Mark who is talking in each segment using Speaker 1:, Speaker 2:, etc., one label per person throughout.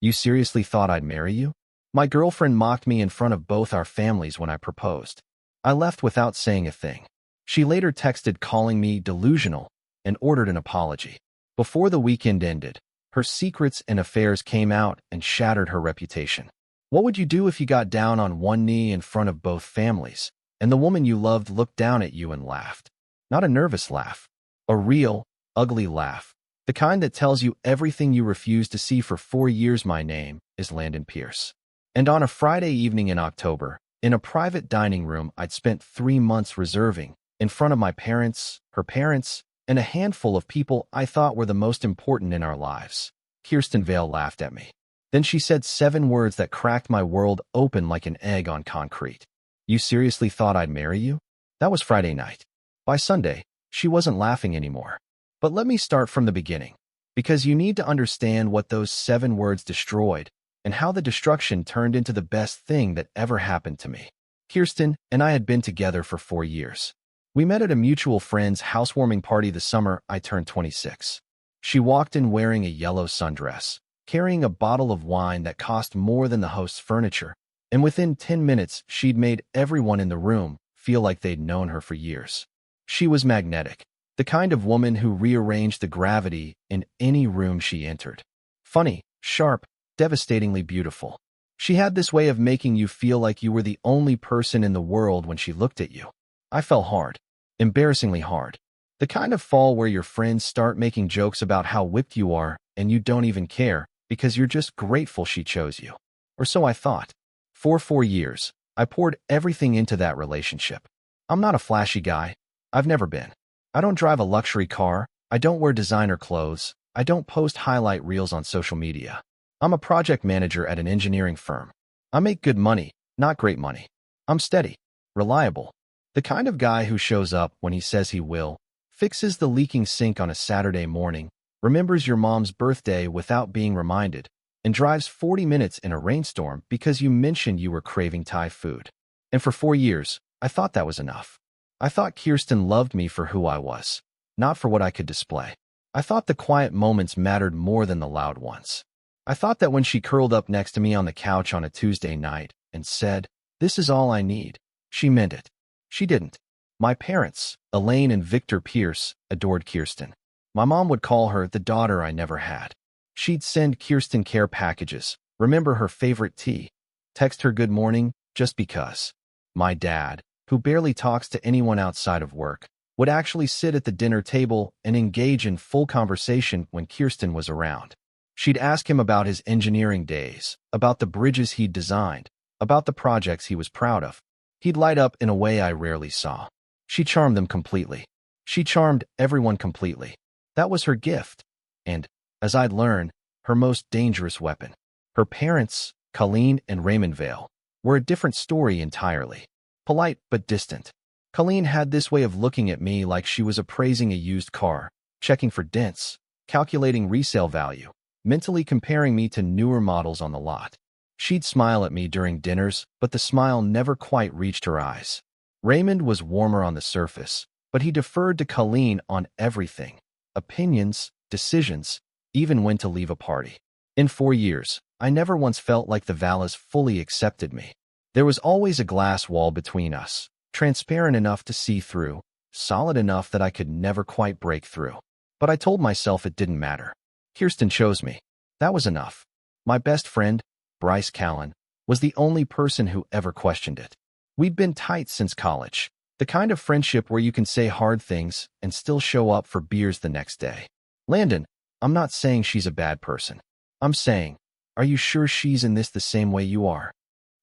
Speaker 1: You seriously thought I'd marry you? My girlfriend mocked me in front of both our families when I proposed. I left without saying a thing. She later texted calling me delusional and ordered an apology. Before the weekend ended, her secrets and affairs came out and shattered her reputation. What would you do if you got down on one knee in front of both families, and the woman you loved looked down at you and laughed? Not a nervous laugh. A real, ugly laugh. The kind that tells you everything you refused to see for 4 years. My name is Landon Pierce. And on a Friday evening in October, in a private dining room I'd spent 3 months reserving, in front of my parents, her parents, and a handful of people I thought were the most important in our lives, Kirsten Vale laughed at me. Then she said 7 words that cracked my world open like an egg on concrete. You seriously thought I'd marry you? That was Friday night. By Sunday, she wasn't laughing anymore. But let me start from the beginning, because you need to understand what those 7 words destroyed and how the destruction turned into the best thing that ever happened to me. Kirsten and I had been together for 4 years. We met at a mutual friend's housewarming party the summer I turned 26. She walked in wearing a yellow sundress, carrying a bottle of wine that cost more than the host's furniture, and within 10 minutes she'd made everyone in the room feel like they'd known her for years. She was magnetic, the kind of woman who rearranged the gravity in any room she entered. Funny, sharp, devastatingly beautiful. She had this way of making you feel like you were the only person in the world when she looked at you. I fell hard. Embarrassingly hard. The kind of fall where your friends start making jokes about how whipped you are and you don't even care because you're just grateful she chose you. Or so I thought. For 4 years, I poured everything into that relationship. I'm not a flashy guy. I've never been. I don't drive a luxury car. I don't wear designer clothes. I don't post highlight reels on social media. I'm a project manager at an engineering firm. I make good money, not great money. I'm steady, reliable. The kind of guy who shows up when he says he will, fixes the leaking sink on a Saturday morning, remembers your mom's birthday without being reminded, and drives 40 minutes in a rainstorm because you mentioned you were craving Thai food. And for 4 years, I thought that was enough. I thought Kirsten loved me for who I was, not for what I could display. I thought the quiet moments mattered more than the loud ones. I thought that when she curled up next to me on the couch on a Tuesday night and said, "This is all I need," she meant it. She didn't. My parents, Elaine and Victor Pierce, adored Kirsten. My mom would call her the daughter I never had. She'd send Kirsten care packages, remember her favorite tea, text her good morning just because. My dad, who barely talks to anyone outside of work, would actually sit at the dinner table and engage in full conversation when Kirsten was around. She'd ask him about his engineering days, about the bridges he'd designed, about the projects he was proud of. He'd light up in a way I rarely saw. She charmed them completely. She charmed everyone completely. That was her gift. And, as I'd learned, her most dangerous weapon. Her parents, Colleen and Raymond Vale, were a different story entirely. Polite but distant. Colleen had this way of looking at me like she was appraising a used car, checking for dents, calculating resale value, mentally comparing me to newer models on the lot. She'd smile at me during dinners, but the smile never quite reached her eyes. Raymond was warmer on the surface, but he deferred to Colleen on everything. Opinions, decisions, even when to leave a party. In 4 years, I never once felt like the Vallas fully accepted me. There was always a glass wall between us, transparent enough to see through, solid enough that I could never quite break through. But I told myself it didn't matter. Kirsten chose me. That was enough. My best friend, Bryce Callan, was the only person who ever questioned it. We'd been tight since college, the kind of friendship where you can say hard things and still show up for beers the next day. Landon, I'm not saying she's a bad person. I'm saying, are you sure she's in this the same way you are?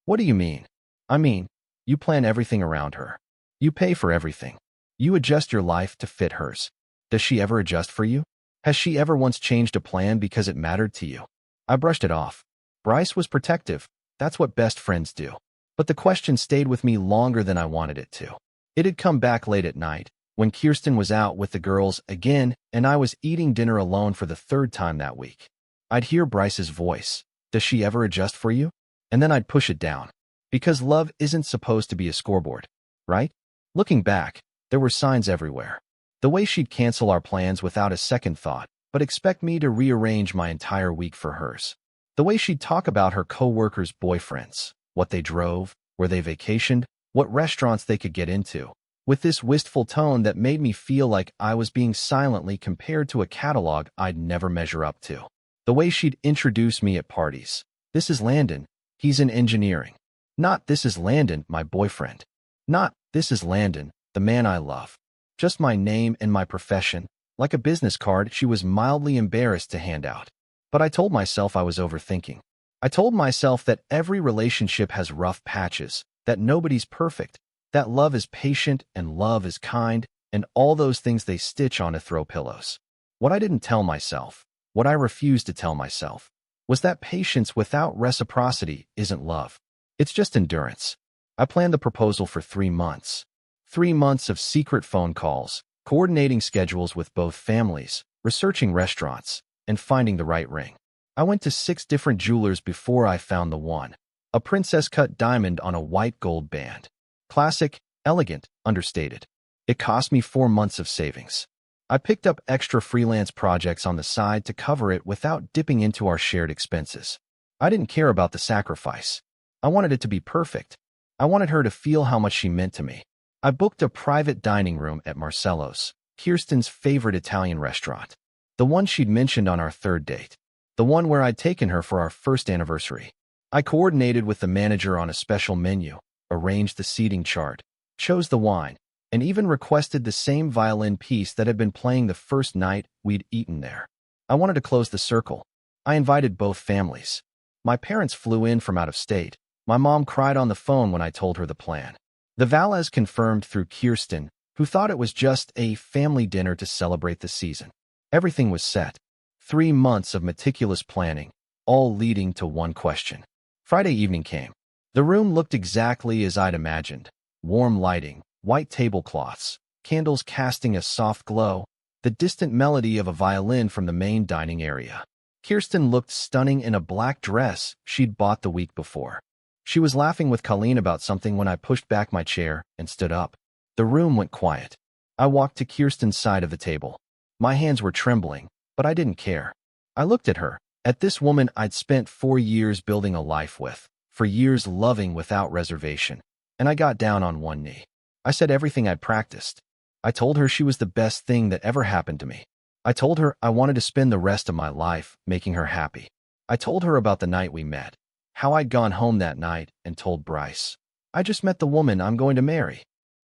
Speaker 1: What do you mean? I mean, you plan everything around her. You pay for everything. You adjust your life to fit hers. Does she ever adjust for you? Has she ever once changed a plan because it mattered to you? I brushed it off. Bryce was protective. That's what best friends do. But the question stayed with me longer than I wanted it to. It had come back late at night, when Kirsten was out with the girls again and I was eating dinner alone for the 3rd time that week. I'd hear Bryce's voice. Does she ever adjust for you? And then I'd push it down. Because love isn't supposed to be a scoreboard, right? Looking back, there were signs everywhere. The way she'd cancel our plans without a second thought, but expect me to rearrange my entire week for hers. The way she'd talk about her coworkers' boyfriends, what they drove, where they vacationed, what restaurants they could get into, with this wistful tone that made me feel like I was being silently compared to a catalog I'd never measure up to. The way she'd introduce me at parties. This is Landon. He's in engineering. Not this is Landon, my boyfriend. Not this is Landon, the man I love. Just my name and my profession, like a business card she was mildly embarrassed to hand out. But I told myself I was overthinking. I told myself that every relationship has rough patches, that nobody's perfect, that love is patient and love is kind, and all those things they stitch on to throw pillows. What I didn't tell myself, what I refused to tell myself, was that patience without reciprocity isn't love. It's just endurance. I planned the proposal for 3 months. 3 months of secret phone calls, coordinating schedules with both families, researching restaurants, and finding the right ring. I went to 6 different jewelers before I found the one. A princess-cut diamond on a white gold band. Classic, elegant, understated. It cost me 4 months of savings. I picked up extra freelance projects on the side to cover it without dipping into our shared expenses. I didn't care about the sacrifice. I wanted it to be perfect. I wanted her to feel how much she meant to me. I booked a private dining room at Marcello's, Kirsten's favorite Italian restaurant. The one she'd mentioned on our 3rd date. The one where I'd taken her for our 1st anniversary. I coordinated with the manager on a special menu, arranged the seating chart, chose the wine, and even requested the same violin piece that had been playing the first night we'd eaten there. I wanted to close the circle. I invited both families. My parents flew in from out of state. My mom cried on the phone when I told her the plan. The valets confirmed through Kirsten, who thought it was just a family dinner to celebrate the season. Everything was set. 3 months of meticulous planning, all leading to one question. Friday evening came. The room looked exactly as I'd imagined. Warm lighting, white tablecloths, candles casting a soft glow, the distant melody of a violin from the main dining area. Kirsten looked stunning in a black dress she'd bought the week before. She was laughing with Colleen about something when I pushed back my chair and stood up. The room went quiet. I walked to Kirsten's side of the table. My hands were trembling, but I didn't care. I looked at her, at this woman I'd spent 4 years building a life with, for years loving without reservation, and I got down on one knee. I said everything I'd practiced. I told her she was the best thing that ever happened to me. I told her I wanted to spend the rest of my life making her happy. I told her about the night we met, how I'd gone home that night and told Bryce, I just met the woman I'm going to marry.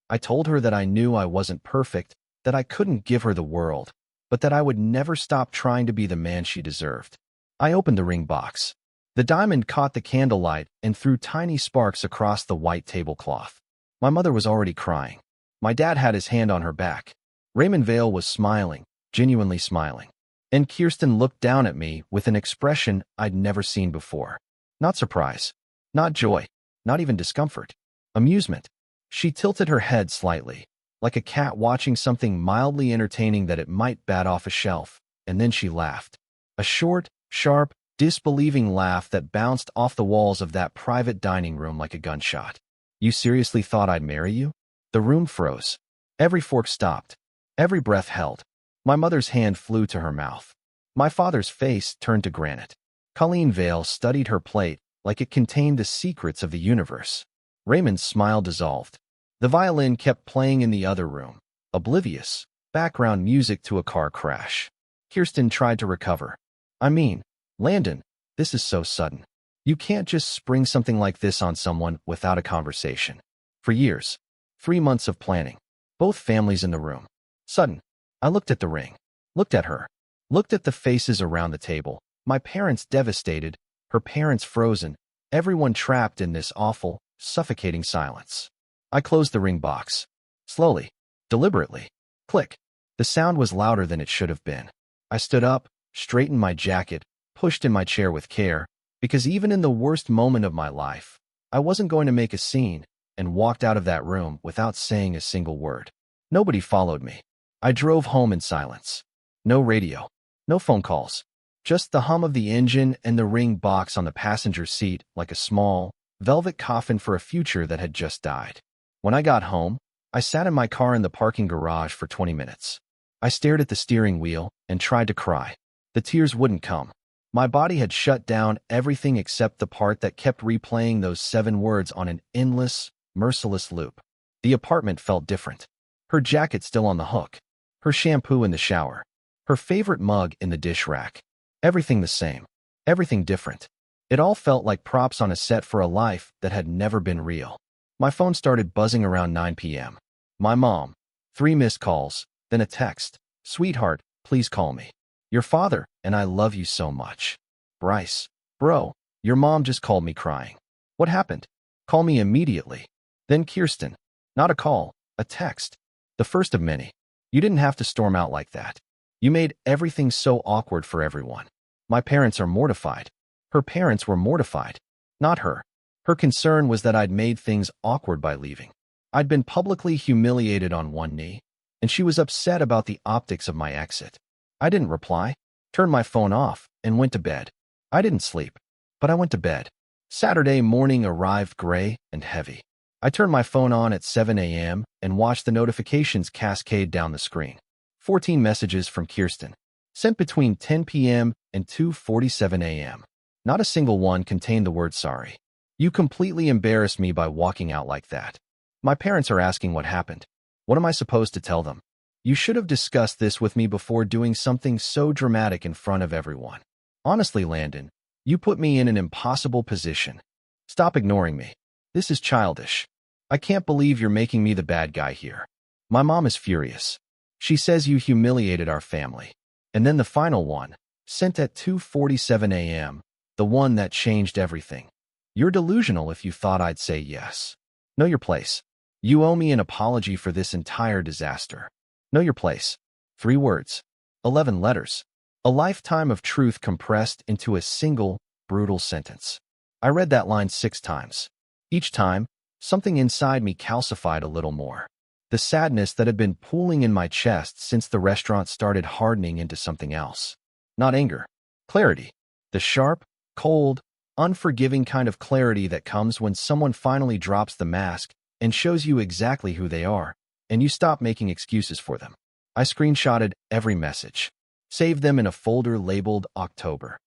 Speaker 1: I told her that I knew I wasn't perfect, that I couldn't give her the world, but that I would never stop trying to be the man she deserved. I opened the ring box. The diamond caught the candlelight and threw tiny sparks across the white tablecloth. My mother was already crying. My dad had his hand on her back. Raymond Vale was smiling, genuinely smiling. And Kirsten looked down at me with an expression I'd never seen before. Not surprise, not joy, not even discomfort. Amusement. She tilted her head slightly, like a cat watching something mildly entertaining that it might bat off a shelf, and then she laughed. A short, sharp, disbelieving laugh that bounced off the walls of that private dining room like a gunshot. You seriously thought I'd marry you? The room froze. Every fork stopped. Every breath held. My mother's hand flew to her mouth. My father's face turned to granite. Colleen Vale studied her plate like it contained the secrets of the universe. Raymond's smile dissolved. The violin kept playing in the other room, oblivious, background music to a car crash. Kirsten tried to recover. I mean, Landon, this is so sudden. You can't just spring something like this on someone without a conversation. For years. 3 months of planning. Both families in the room. Sudden. I looked at the ring. Looked at her. Looked at the faces around the table. My parents devastated. Her parents frozen. Everyone trapped in this awful, suffocating silence. I closed the ring box. Slowly. Deliberately. Click. The sound was louder than it should have been. I stood up, straightened my jacket, pushed in my chair with care, because even in the worst moment of my life, I wasn't going to make a scene, and walked out of that room without saying a single word. Nobody followed me. I drove home in silence. No radio. No phone calls. Just the hum of the engine and the ring box on the passenger seat like a small, velvet coffin for a future that had just died. When I got home, I sat in my car in the parking garage for 20 minutes. I stared at the steering wheel and tried to cry. The tears wouldn't come. My body had shut down everything except the part that kept replaying those 7 words on an endless, merciless loop. The apartment felt different. Her jacket still on the hook. Her shampoo in the shower. Her favorite mug in the dish rack. Everything the same. Everything different. It all felt like props on a set for a life that had never been real. My phone started buzzing around 9 p.m. My mom. 3 missed calls, then a text. Sweetheart, please call me. Your father, and I love you so much. Bryce. Bro, your mom just called me crying. What happened? Call me immediately. Then Kirsten. Not a call, a text. The first of many. You didn't have to storm out like that. You made everything so awkward for everyone. My parents are mortified. Her parents were mortified. Not her. Her concern was that I'd made things awkward by leaving. I'd been publicly humiliated on one knee, and she was upset about the optics of my exit. I didn't reply, turned my phone off, and went to bed. I didn't sleep, but I went to bed. Saturday morning arrived gray and heavy. I turned my phone on at 7 a.m. and watched the notifications cascade down the screen. 14 messages from Kirsten, sent between 10 p.m. and 2:47 a.m. Not a single one contained the word sorry. You completely embarrassed me by walking out like that. My parents are asking what happened. What am I supposed to tell them? You should have discussed this with me before doing something so dramatic in front of everyone. Honestly, Landon, you put me in an impossible position. Stop ignoring me. This is childish. I can't believe you're making me the bad guy here. My mom is furious. She says you humiliated our family. And then the final one, sent at 2:47 a.m., the one that changed everything. You're delusional if you thought I'd say yes. Know your place. You owe me an apology for this entire disaster. Know your place. 3 words. 11 letters. A lifetime of truth compressed into a single, brutal sentence. I read that line 6 times. Each time, something inside me calcified a little more. The sadness that had been pooling in my chest since the restaurant started hardening into something else. Not anger. Clarity. The sharp, cold, unforgiving kind of clarity that comes when someone finally drops the mask and shows you exactly who they are, and you stop making excuses for them. I screenshotted every message, saved them in a folder labeled October,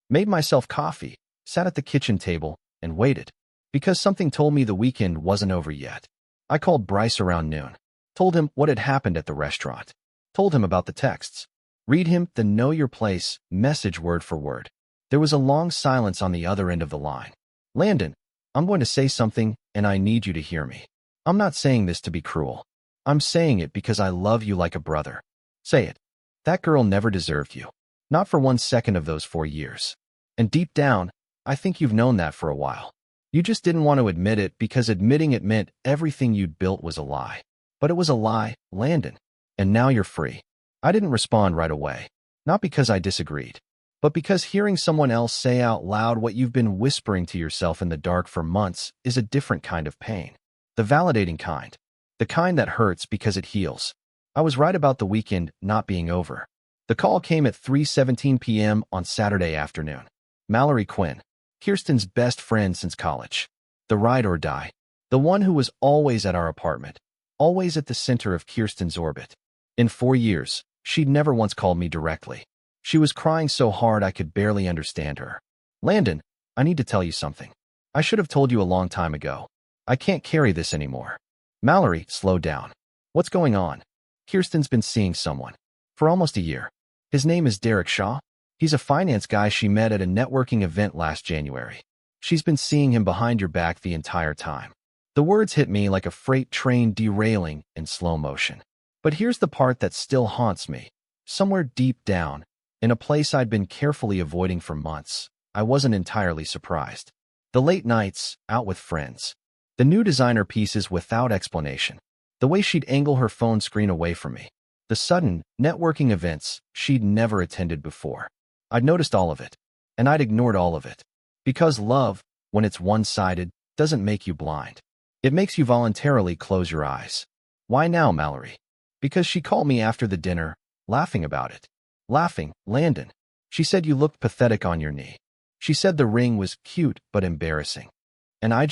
Speaker 1: made myself coffee, sat at the kitchen table, and waited, because something told me the weekend wasn't over yet. I called Bryce around noon, told him what had happened at the restaurant, told him about the texts, read him the know your place message word for word. There was a long silence on the other end of the line. Landon, I'm going to say something, and I need you to hear me. I'm not saying this to be cruel. I'm saying it because I love you like a brother. Say it. That girl never deserved you. Not for 1 second of those 4 years. And deep down, I think you've known that for a while. You just didn't want to admit it because admitting it meant everything you'd built was a lie. But it was a lie, Landon. And now you're free. I didn't respond right away. Not because I disagreed, but because hearing someone else say out loud what you've been whispering to yourself in the dark for months is a different kind of pain. The validating kind. The kind that hurts because it heals. I was right about the weekend not being over. The call came at 3:17 p.m. on Saturday afternoon. Mallory Quinn, Kirsten's best friend since college. The ride or die. The one who was always at our apartment. Always at the center of Kirsten's orbit. In 4 years, she'd never once called me directly. She was crying so hard I could barely understand her. Landon, I need to tell you something. I should have told you a long time ago. I can't carry this anymore. Mallory, slow down. What's going on? Kirsten's been seeing someone. For almost a year. His name is Derek Shaw. He's a finance guy she met at a networking event last January. She's been seeing him behind your back the entire time. The words hit me like a freight train derailing in slow motion. But here's the part that still haunts me. Somewhere deep down, in a place I'd been carefully avoiding for months, I wasn't entirely surprised. The late nights, out with friends. The new designer pieces without explanation. The way she'd angle her phone screen away from me. The sudden, networking events she'd never attended before. I'd noticed all of it, and I'd ignored all of it. Because love, when it's one-sided, doesn't make you blind. It makes you voluntarily close your eyes. Why now, Mallory? Because she called me after the dinner, laughing about it. Laughing, Landon. She said you looked pathetic on your knee. She said the ring was cute but embarrassing. And I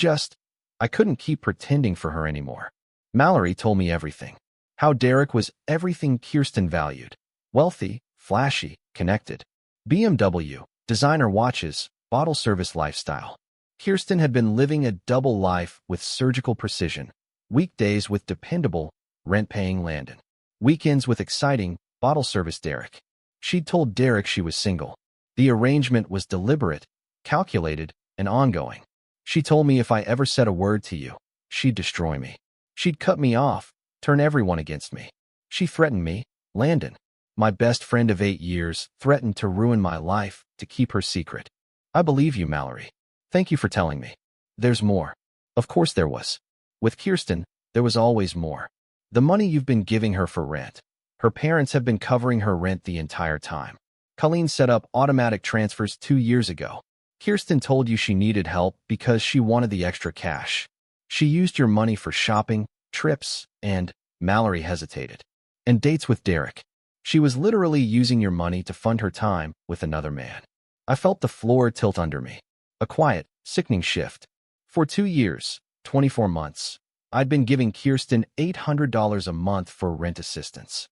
Speaker 1: couldn't keep pretending for her anymore. Mallory told me everything. How Derek was everything Kirsten valued. Wealthy, flashy, connected. BMW, designer watches, bottle service lifestyle. Kirsten had been living a double life with surgical precision. Weekdays with dependable, rent-paying Landon. Weekends with exciting, bottle service Derek. She'd told Derek she was single. The arrangement was deliberate, calculated, and ongoing. She told me if I ever said a word to you, she'd destroy me. She'd cut me off, turn everyone against me. She threatened me, Landon, my best friend of 8 years, threatened to ruin my life to keep her secret. I believe you, Mallory. Thank you for telling me. There's more. Of course there was. With Kirsten, there was always more. The money you've been giving her for rent. Her parents have been covering her rent the entire time. Colleen set up automatic transfers 2 years ago. Kirsten told you she needed help because she wanted the extra cash. She used your money for shopping, trips, and, Mallory hesitated, and dates with Derek. She was literally using your money to fund her time with another man. I felt the floor tilt under me. A quiet, sickening shift. For 2 years, 24 months, I'd been giving Kirsten $800 a month for rent assistance.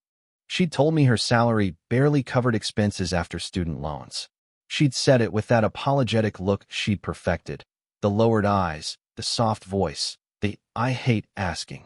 Speaker 1: She'd told me her salary barely covered expenses after student loans. She'd said it with that apologetic look she'd perfected, the lowered eyes, the soft voice, the "I hate asking."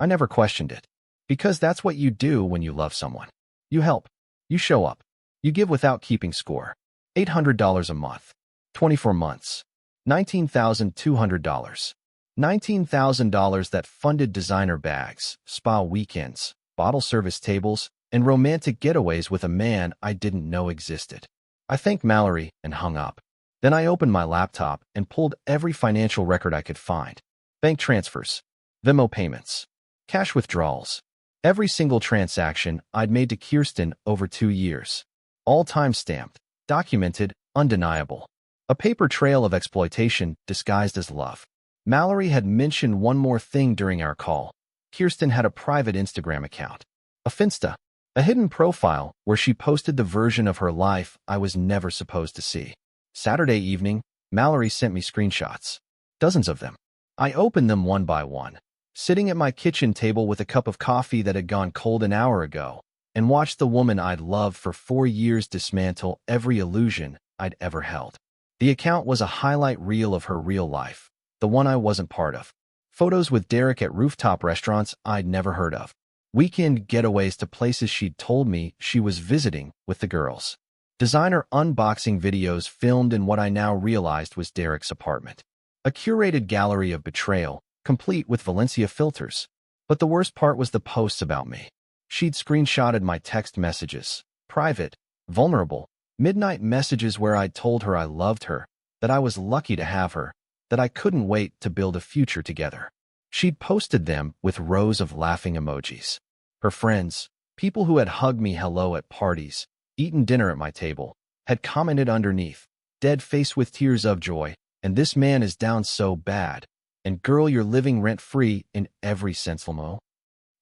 Speaker 1: I never questioned it, because that's what you do when you love someone. You help. You show up. You give without keeping score. $800 a month. 24 months. $19,200. $19,000 that funded designer bags, spa weekends, bottle service tables, and romantic getaways with a man I didn't know existed. I thanked Mallory and hung up. Then I opened my laptop and pulled every financial record I could find. Bank transfers, Venmo payments, cash withdrawals. Every single transaction I'd made to Kirsten over 2 years. All time-stamped, documented, undeniable. A paper trail of exploitation disguised as love. Mallory had mentioned one more thing during our call. Kirsten had a private Instagram account. A Finsta. A hidden profile where she posted the version of her life I was never supposed to see. Saturday evening, Mallory sent me screenshots. Dozens of them. I opened them one by one, sitting at my kitchen table with a cup of coffee that had gone cold an hour ago, and watched the woman I'd loved for 4 years dismantle every illusion I'd ever held. The account was a highlight reel of her real life, the one I wasn't part of. Photos with Derek at rooftop restaurants I'd never heard of. Weekend getaways to places she'd told me she was visiting with the girls. Designer unboxing videos filmed in what I now realized was Derek's apartment. A curated gallery of betrayal, complete with Valencia filters. But the worst part was the posts about me. She'd screenshotted my text messages, private, vulnerable, midnight messages where I'd told her I loved her, that I was lucky to have her, that I couldn't wait to build a future together. She'd posted them with rows of laughing emojis. Her friends, people who had hugged me hello at parties, eaten dinner at my table, had commented underneath, dead face with tears of joy, and this man is down so bad, and girl, you're living rent-free in every sense.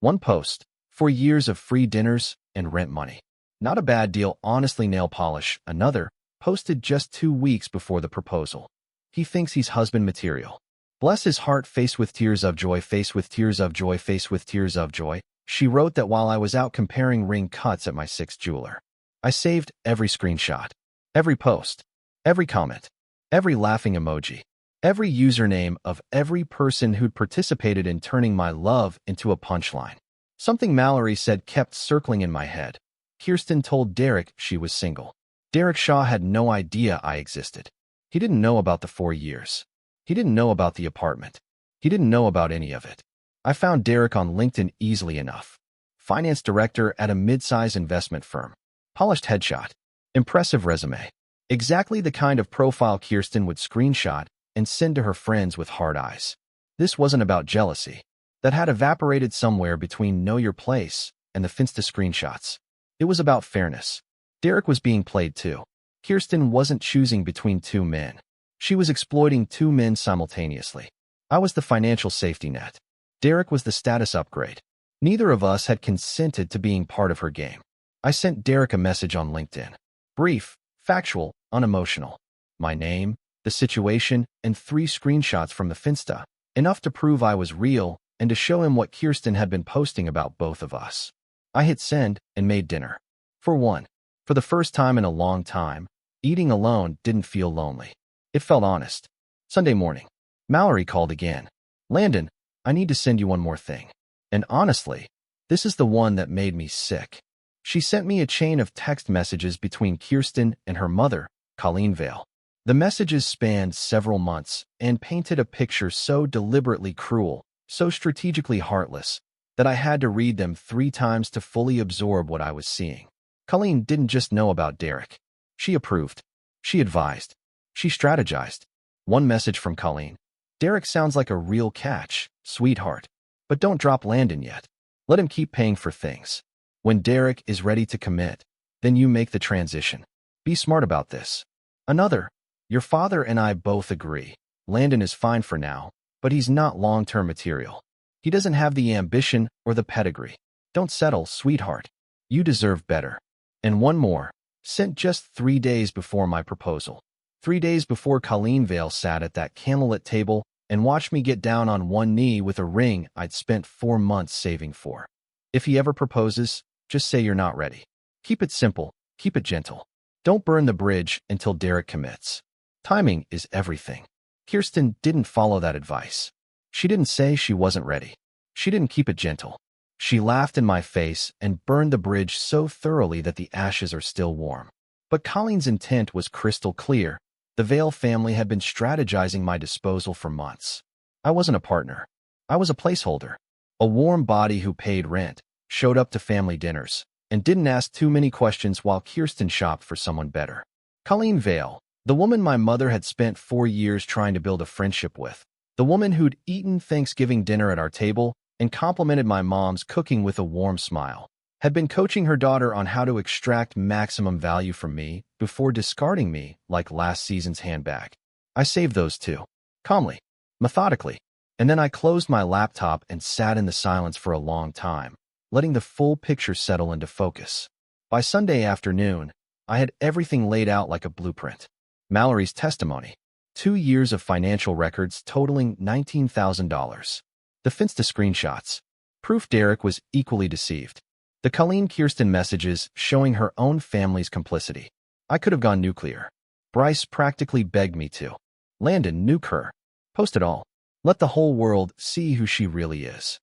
Speaker 1: One post, 4 years of free dinners and rent money. Not a bad deal, honestly. Nail polish. Another, posted just 2 weeks before the proposal. He thinks he's husband material. Bless his heart. Face with tears of joy, face with tears of joy, face with tears of joy. She wrote that while I was out comparing ring cuts at my 6th jeweler. I saved every screenshot, every post, every comment, every laughing emoji, every username of every person who'd participated in turning my love into a punchline. Something Mallory said kept circling in my head. Kirsten told Derek she was single. Derek Shaw had no idea I existed. He didn't know about the 4 years. He didn't know about the apartment. He didn't know about any of it. I found Derek on LinkedIn easily enough. Finance director at a mid-size investment firm. Polished headshot. Impressive resume. Exactly the kind of profile Kirsten would screenshot and send to her friends with hard eyes. This wasn't about jealousy. That had evaporated somewhere between Know Your Place and the Finsta screenshots. It was about fairness. Derek was being played too. Kirsten wasn't choosing between 2 men. She was exploiting 2 men simultaneously. I was the financial safety net. Derek was the status upgrade. Neither of us had consented to being part of her game. I sent Derek a message on LinkedIn. Brief, factual, unemotional. My name, the situation, and 3 screenshots from the Finsta. Enough to prove I was real and to show him what Kirsten had been posting about both of us. I hit send and made dinner. For one, for the first time in a long time, Eating alone didn't feel lonely. It felt honest. Sunday morning. Mallory called again. Landon, I need to send you one more thing. And honestly, this is the one that made me sick. She sent me a chain of text messages between Kirsten and her mother, Colleen Vale. The messages spanned several months and painted a picture so deliberately cruel, so strategically heartless, that I had to read them 3 times to fully absorb what I was seeing. Colleen didn't just know about Derek. She approved. She advised. She strategized. One message from Colleen. Derek sounds like a real catch, sweetheart. But don't drop Landon yet. Let him keep paying for things. When Derek is ready to commit, then you make the transition. Be smart about this. Another. Your father and I both agree. Landon is fine for now, but he's not long-term material. He doesn't have the ambition or the pedigree. Don't settle, sweetheart. You deserve better. And one more, sent just 3 days before my proposal. 3 days before Colleen Vale sat at that candlelit table and watched me get down on one knee with a ring I'd spent 4 months saving for. If he ever proposes, just say you're not ready. Keep it simple, keep it gentle. Don't burn the bridge until Derek commits. Timing is everything. Kirsten didn't follow that advice. She didn't say she wasn't ready. She didn't keep it gentle. She laughed in my face and burned the bridge so thoroughly that the ashes are still warm. But Colleen's intent was crystal clear. The Vale family had been strategizing my disposal for months. I wasn't a partner. I was a placeholder. A warm body who paid rent, showed up to family dinners, and didn't ask too many questions while Kirsten shopped for someone better. Colleen Vale, the woman my mother had spent 4 years trying to build a friendship with, the woman who'd eaten Thanksgiving dinner at our table and complimented my mom's cooking with a warm smile, had been coaching her daughter on how to extract maximum value from me before discarding me like last season's handbag. I saved those 2. Calmly, methodically, and then I closed my laptop and sat in the silence for a long time, letting the full picture settle into focus. By Sunday afternoon, I had everything laid out like a blueprint. Mallory's testimony. 2 years of financial records totaling $19,000. The Finsta screenshots. Proof Derek was equally deceived. The Colleen Kirsten messages showing her own family's complicity. I could have gone nuclear. Bryce practically begged me to. Landon, nuke her. Post it all. Let the whole world see who she really is.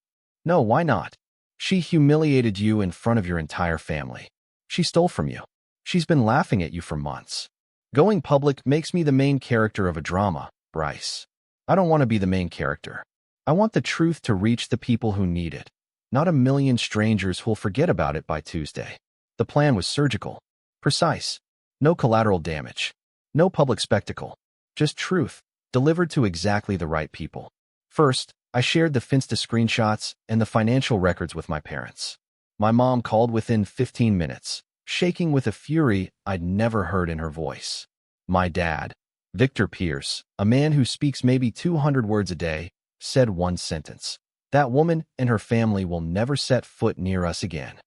Speaker 1: No, why not? She humiliated you in front of your entire family. She stole from you. She's been laughing at you for months. Going public makes me the main character of a drama, Bryce. I don't want to be the main character. I want the truth to reach the people who need it, not a million strangers who'll forget about it by Tuesday. The plan was surgical, precise, no collateral damage, no public spectacle, just truth, delivered to exactly the right people. First, I shared the Finsta screenshots and the financial records with my parents. My mom called within 15 minutes, shaking with a fury I'd never heard in her voice. My dad, Victor Pierce, a man who speaks maybe 200 words a day, said one sentence. That woman and her family will never set foot near us again.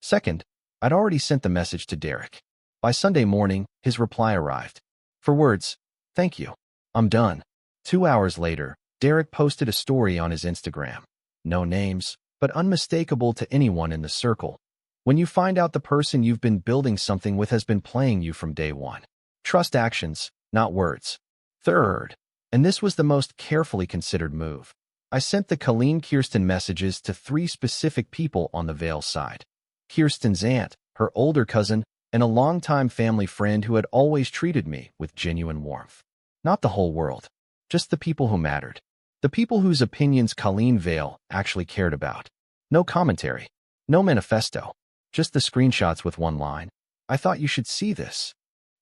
Speaker 1: Second, I'd already sent the message to Derek. By Sunday morning, his reply arrived. 4 words, thank you. I'm done. 2 hours later, Derek posted a story on his Instagram. No names, but unmistakable to anyone in the circle. When you find out the person you've been building something with has been playing you from day one. Trust actions, not words. Third, and this was the most carefully considered move, I sent the Colleen Kirsten messages to 3 specific people on the Vale side. Kirsten's aunt, her older cousin, and a longtime family friend who had always treated me with genuine warmth. Not the whole world, just the people who mattered. The people whose opinions Colleen Vale actually cared about. No commentary, no manifesto, just the screenshots with one line. I thought you should see this.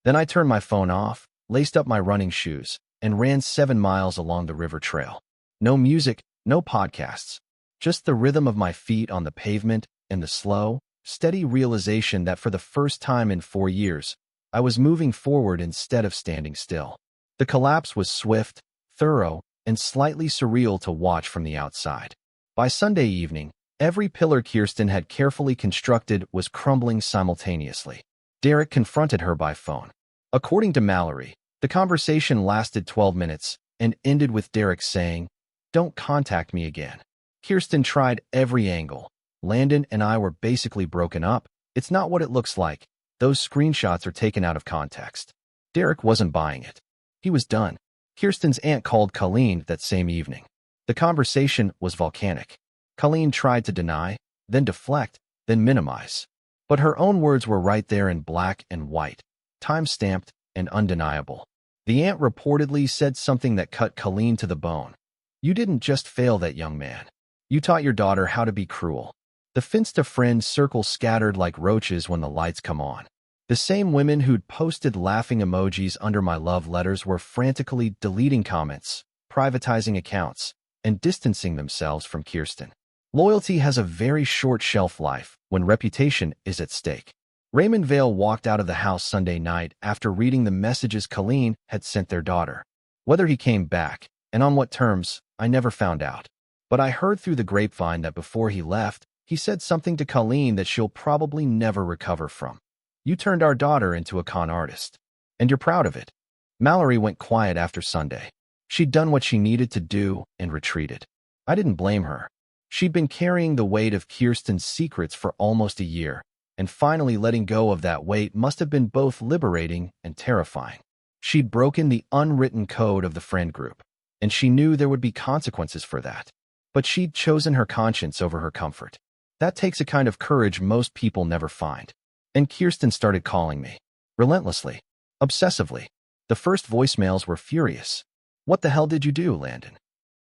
Speaker 1: Then I turned my phone off, laced up my running shoes, and ran 7 miles along the river trail. No music, no podcasts, just the rhythm of my feet on the pavement and the slow, steady realization that for the first time in 4 years, I was moving forward instead of standing still. The collapse was swift, thorough, and slightly surreal to watch from the outside. By Sunday evening, every pillar Kirsten had carefully constructed was crumbling simultaneously. Derek confronted her by phone. According to Mallory, the conversation lasted 12 minutes and ended with Derek saying, "Don't contact me again." Kirsten tried every angle. Landon and I were basically broken up. It's not what it looks like. Those screenshots are taken out of context. Derek wasn't buying it. He was done. Kirsten's aunt called Colleen that same evening. The conversation was volcanic. Colleen tried to deny, then deflect, then minimize. But her own words were right there in black and white, time-stamped and undeniable. The aunt reportedly said something that cut Colleen to the bone. You didn't just fail that young man. You taught your daughter how to be cruel. The Finsta-friend circle scattered like roaches when the lights come on. The same women who'd posted laughing emojis under my love letters were frantically deleting comments, privatizing accounts, and distancing themselves from Kirsten. Loyalty has a very short shelf life when reputation is at stake. Raymond Vale walked out of the house Sunday night after reading the messages Colleen had sent their daughter. Whether he came back, and on what terms, I never found out. But I heard through the grapevine that before he left, he said something to Colleen that she'll probably never recover from. You turned our daughter into a con artist. And you're proud of it. Mallory went quiet after Sunday. She'd done what she needed to do and retreated. I didn't blame her. She'd been carrying the weight of Kirsten's secrets for almost a year, and finally letting go of that weight must have been both liberating and terrifying. She'd broken the unwritten code of the friend group, and she knew there would be consequences for that. But she'd chosen her conscience over her comfort. That takes a kind of courage most people never find. And Kirsten started calling me. Relentlessly. Obsessively. The first voicemails were furious. What the hell did you do, Landon?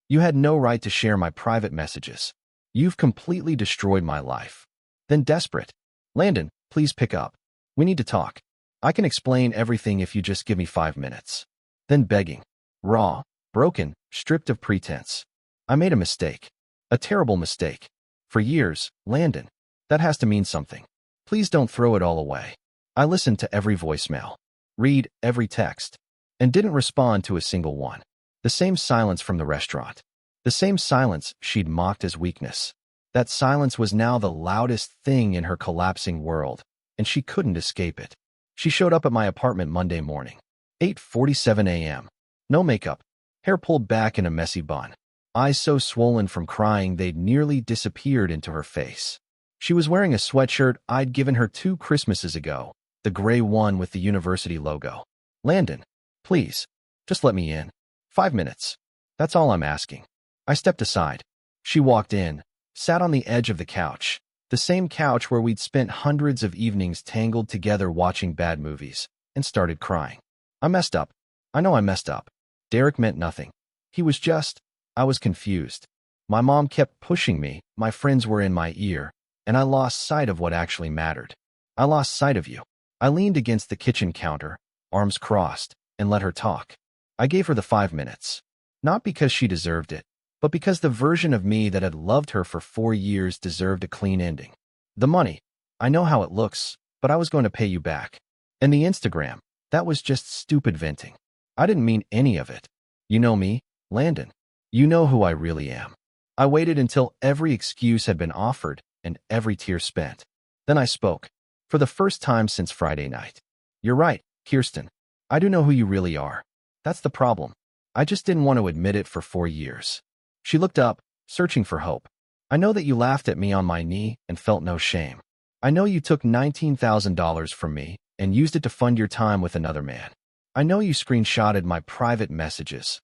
Speaker 1: You had no right to share my private messages. You've completely destroyed my life. Then desperate. Landon, please pick up. We need to talk. I can explain everything if you just give me 5 minutes. Then begging. Raw, broken, stripped of pretense. I made a mistake. A terrible mistake. For years, Landon. That has to mean something. Please don't throw it all away. I listened to every voicemail, read every text, and didn't respond to a single one. The same silence from the restaurant. The same silence she'd mocked as weakness. That silence was now the loudest thing in her collapsing world, and she couldn't escape it. She showed up at my apartment Monday morning. 8:47 a.m. No makeup. Hair pulled back in a messy bun. Eyes so swollen from crying they'd nearly disappeared into her face. She was wearing a sweatshirt I'd given her 2 Christmases ago, the gray one with the university logo. Landon, please, just let me in. 5 minutes. That's all I'm asking. I stepped aside. She walked in, sat on the edge of the couch, the same couch where we'd spent hundreds of evenings tangled together watching bad movies, and started crying. I messed up. I know I messed up. Derek meant nothing. He was just, I was confused. My mom kept pushing me, my friends were in my ear, and I lost sight of what actually mattered. I lost sight of you. I leaned against the kitchen counter, arms crossed, and let her talk. I gave her the 5 minutes. Not because she deserved it, but because the version of me that had loved her for 4 years deserved a clean ending. The money. I know how it looks, but I was going to pay you back. And the Instagram. That was just stupid venting. I didn't mean any of it. You know me, Landon. You know who I really am. I waited until every excuse had been offered and every tear spent. Then I spoke. For the first time since Friday night. You're right, Kirsten. I do know who you really are. That's the problem. I just didn't want to admit it for 4 years. She looked up, searching for hope. I know that you laughed at me on my knee and felt no shame. I know you took $19,000 from me and used it to fund your time with another man. I know you screenshotted my private messages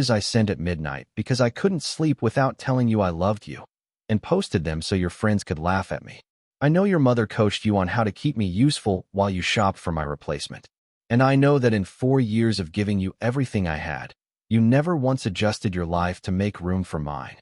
Speaker 1: I sent at midnight because I couldn't sleep without telling you I loved you, and posted them so your friends could laugh at me. I know your mother coached you on how to keep me useful while you shopped for my replacement. And I know that in 4 years of giving you everything I had, you never once adjusted your life to make room for mine.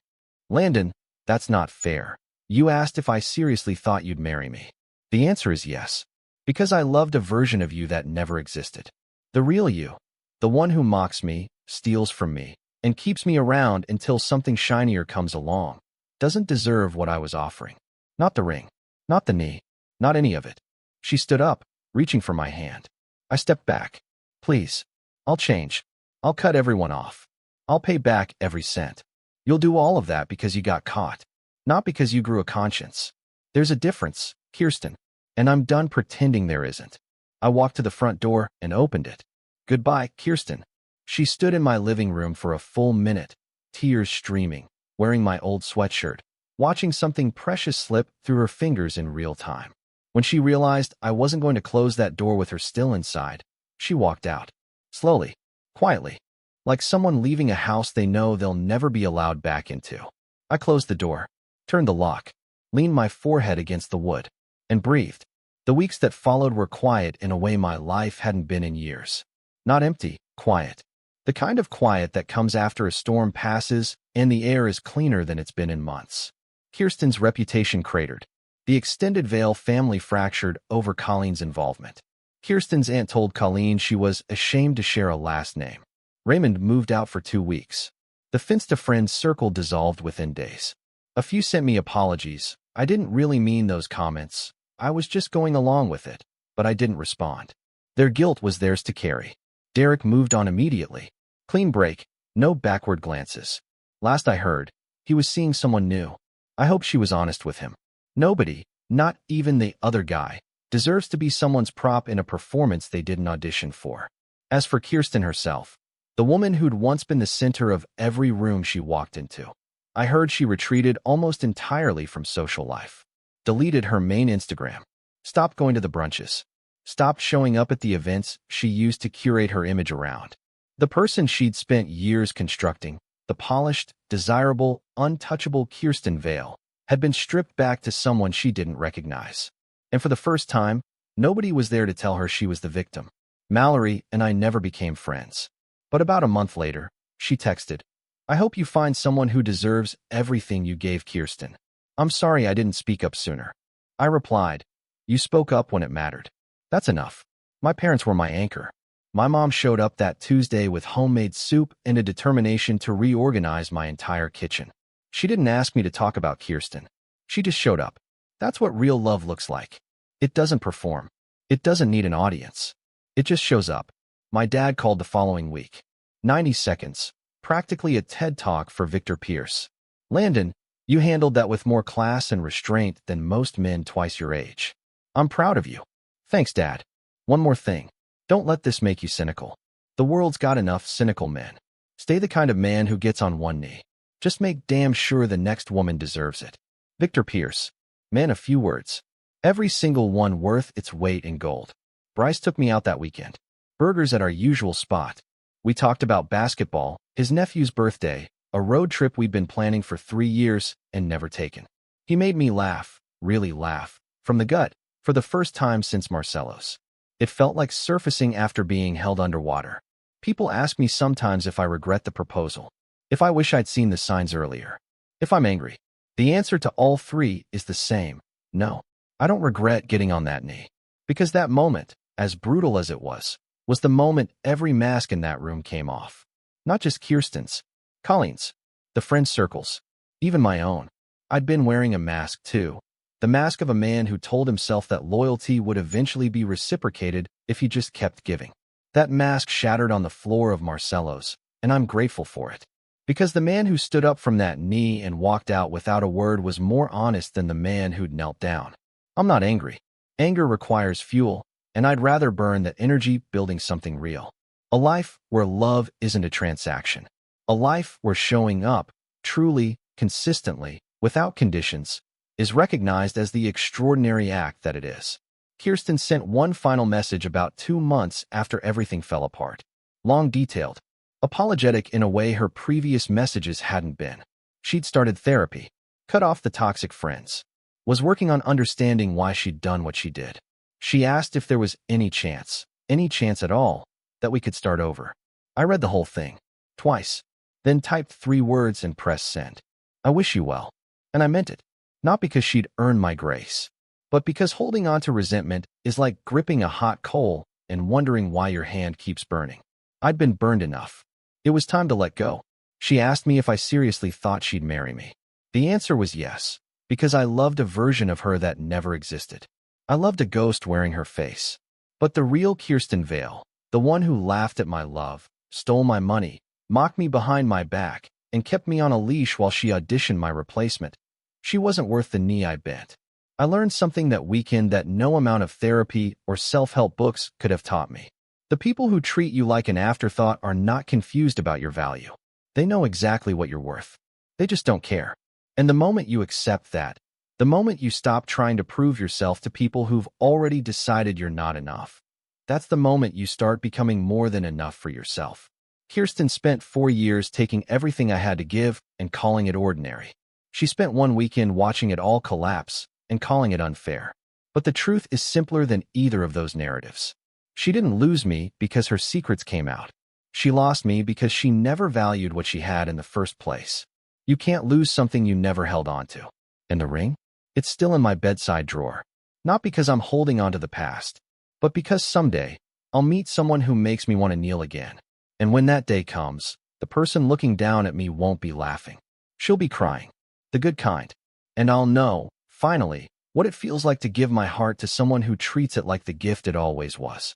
Speaker 1: Landon, that's not fair. You asked if I seriously thought you'd marry me. The answer is yes. Because I loved a version of you that never existed. The real you. The one who mocks me, steals from me, and keeps me around until something shinier comes along. Doesn't deserve what I was offering. Not the ring. Not the knee. Not any of it. She stood up, reaching for my hand. I stepped back. Please. I'll change. I'll cut everyone off. I'll pay back every cent. You'll do all of that because you got caught. Not because you grew a conscience. There's a difference, Kirsten. And I'm done pretending there isn't. I walked to the front door and opened it. Goodbye, Kirsten. She stood in my living room for a full minute, tears streaming, wearing my old sweatshirt, watching something precious slip through her fingers in real time. When she realized I wasn't going to close that door with her still inside, She walked out. Slowly, quietly, like someone leaving a house they know they'll never be allowed back into. I closed the door, turned the lock, leaned my forehead against the wood, and breathed. The weeks that followed were quiet in a way my life hadn't been in years. Not empty, quiet. The kind of quiet that comes after a storm passes and the air is cleaner than it's been in months. Kirsten's reputation cratered. The extended Vale family fractured over Colleen's involvement. Kirsten's aunt told Colleen she was ashamed to share a last name. Raymond moved out for 2 weeks. The Finsta-friends circle dissolved within days. A few sent me apologies. I didn't really mean those comments. I was just going along with it, but I didn't respond. Their guilt was theirs to carry. Derek moved on immediately. Clean break, no backward glances. Last I heard, he was seeing someone new. I hope she was honest with him. Nobody, not even the other guy, deserves to be someone's prop in a performance they didn't audition for. As for Kirsten herself, the woman who'd once been the center of every room she walked into, I heard she retreated almost entirely from social life. Deleted her main Instagram. Stopped going to the brunches. Stopped showing up at the events she used to curate her image around. The person she'd spent years constructing, the polished, desirable, untouchable Kirsten Vale, had been stripped back to someone she didn't recognize. And for the first time, nobody was there to tell her she was the victim. Mallory and I never became friends. But about a month later, she texted, "I hope you find someone who deserves everything you gave Kirsten. I'm sorry I didn't speak up sooner." I replied, "You spoke up when it mattered. That's enough. My parents were my anchor." My mom showed up that Tuesday with homemade soup and a determination to reorganize my entire kitchen. She didn't ask me to talk about Kirsten. She just showed up. That's what real love looks like. It doesn't perform. It doesn't need an audience. It just shows up. My dad called the following week. 90 seconds. Practically a TED Talk for Victor Pierce. "Landon, you handled that with more class and restraint than most men twice your age. I'm proud of you." "Thanks, Dad. One more thing. Don't let this make you cynical. The world's got enough cynical men. Stay the kind of man who gets on one knee. Just make damn sure the next woman deserves it." Victor Pierce. Man, a few words. Every single one worth its weight in gold. Bryce took me out that weekend. Burgers at our usual spot. We talked about basketball, his nephew's birthday, a road trip we'd been planning for 3 years and never taken. He made me laugh, really laugh, from the gut, for the first time since Marcello's. It felt like surfacing after being held underwater. People ask me sometimes if I regret the proposal, if I wish I'd seen the signs earlier, if I'm angry. The answer to all three is the same: no. I don't regret getting on that knee. Because that moment, as brutal as it was the moment every mask in that room came off. Not just Kirsten's, Colleen's, the friend circles, even my own. I'd been wearing a mask too. The mask of a man who told himself that loyalty would eventually be reciprocated if he just kept giving. That mask shattered on the floor of Marcello's, and I'm grateful for it. Because the man who stood up from that knee and walked out without a word was more honest than the man who'd knelt down. I'm not angry. Anger requires fuel, and I'd rather burn that energy building something real. A life where love isn't a transaction. A life where showing up, truly, consistently, without conditions, is recognized as the extraordinary act that it is. Kirsten sent one final message about 2 months after everything fell apart. Long, detailed, apologetic in a way her previous messages hadn't been. She'd started therapy, cut off the toxic friends, was working on understanding why she'd done what she did. She asked if there was any chance at all, that we could start over. I read the whole thing, twice, then typed 3 words and pressed send. "I wish you well." And I meant it. Not because she'd earned my grace, but because holding on to resentment is like gripping a hot coal and wondering why your hand keeps burning. I'd been burned enough. It was time to let go. She asked me if I seriously thought she'd marry me. The answer was yes, because I loved a version of her that never existed. I loved a ghost wearing her face. But the real Kirsten Vale, the one who laughed at my love, stole my money, mocked me behind my back, and kept me on a leash while she auditioned my replacement, she wasn't worth the knee I bent. I learned something that weekend that no amount of therapy or self-help books could have taught me. The people who treat you like an afterthought are not confused about your value. They know exactly what you're worth. They just don't care. And the moment you accept that, the moment you stop trying to prove yourself to people who've already decided you're not enough, That's the moment you start becoming more than enough for yourself. Kirsten spent 4 years taking everything I had to give and calling it ordinary. She spent one weekend watching it all collapse and calling it unfair. But the truth is simpler than either of those narratives. She didn't lose me because her secrets came out. She lost me because she never valued what she had in the first place. You can't lose something you never held on to. And the ring? It's still in my bedside drawer. Not because I'm holding on to the past, but because someday I'll meet someone who makes me want to kneel again. And when that day comes, the person looking down at me won't be laughing. She'll be crying. The good kind. And I'll know, finally, what it feels like to give my heart to someone who treats it like the gift it always was.